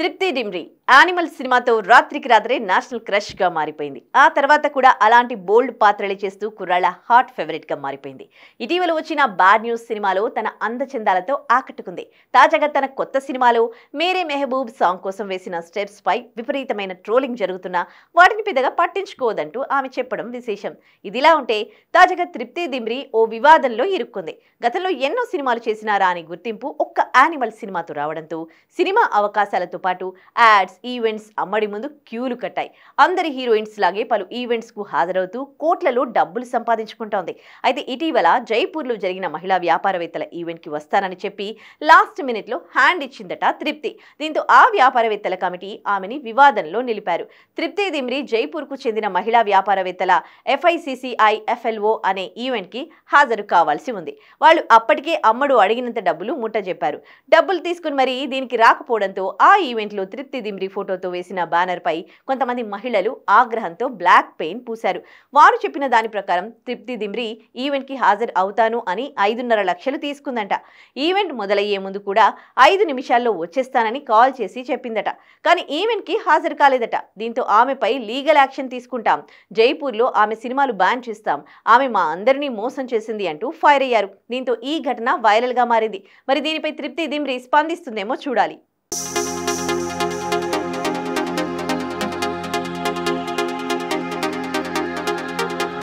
తృప్తి డిమ్రీ యానిమల్ సినిమాతో రాత్రికి రాత్రే నేషనల్ క్రష్ గా మారిపోయింది. ఆ తర్వాత కూడా అలాంటి బోల్డ్ పాత్రలే చేస్తూ కుర్రాళ్ళ హాట్ ఫేవరెట్ గా మారిపోయింది. ఇటీవల వచ్చిన బ్యాడ్ న్యూస్ సినిమాలో తన అందచందాలతో ఆకట్టుకుంది. తాజాగా తన కొత్త సినిమాలో మేరే మెహబూబ్ సాంగ్ కోసం వేసిన స్టెప్స్ పై విపరీతమైన ట్రోలింగ్ జరుగుతున్నా వాటిని పెద్దగా పట్టించుకోవద్దంటూ ఆమె చెప్పడం విశేషం. ఇదిలా ఉంటే తాజాగా తృప్తి డిమ్రీ ఓ వివాదంలో ఇరుక్కుంది. గతంలో ఎన్నో సినిమాలు చేసినా రాని గుర్తింపు ఒక్క యానిమల్ సినిమాతో రావడంతో సినిమా అవకాశాలతో పాటు యాడ్స్, ఈవెంట్స్ అమ్మడి ముందు క్యూలు కట్టాయి. అందరి హీరోయిన్స్ లాగే పలు ఈవెంట్స్ కు హాజరవుతూ కోట్లలో డబ్బులు సంపాదించుకుంటోంది. అయితే ఇటీవల జైపూర్లో జరిగిన మహిళా వ్యాపారవేత్తల ఈవెంట్ కి వస్తానని చెప్పి లాస్ట్ మినిట్ లో హ్యాండ్ ఇచ్చిందట తృప్తి. దీంతో ఆ వ్యాపారవేత్తల కమిటీ ఆమెని వివాదంలో నిలిపారు. తృప్తి డిమ్రీ జైపూర్ కు చెందిన మహిళా వ్యాపారవేత్తల FICCI FLO అనే ఈవెంట్ కి హాజరు కావాల్సి ఉంది. వాళ్ళు అప్పటికే అమ్మడు అడిగినంత డబ్బులు ముట్టజెప్పారు. డబ్బులు తీసుకుని మరి దీనికి రాకపోవడంతో ఆ ఈవెంట్ లో తృప్తి డిమ్రీ ఫోటోతో వేసిన బ్యానర్ పై కొంతమంది మహిళలు ఆగ్రహంతో బ్లాక్ పెయింట్ పూశారు. వారు చెప్పిన దాని ప్రకారం తృప్తి డిమ్రీ ఈవెంట్ కి హాజరు అవుతాను అని 5.5 లక్షలు తీసుకుందంట. ఈవెంట్ మొదలయ్యే ముందు కూడా 5 నిమిషాల్లో వచ్చేస్తానని కాల్ చేసి చెప్పిందట. కానీ ఈవెంట్ కి హాజరు కాలేదట. దీంతో ఆమెపై లీగల్ యాక్షన్ తీసుకుంటాం, జైపూర్లో ఆమె సినిమాలు బ్యాన్ చేస్తాం, ఆమె మా అందరినీ మోసం చేసింది అంటూ ఫైర్ అయ్యారు. దీంతో ఈ ఘటన వైరల్ గా మారింది. మరి దీనిపై తృప్తి డిమ్రీ స్పందిస్తుందేమో చూడాలి.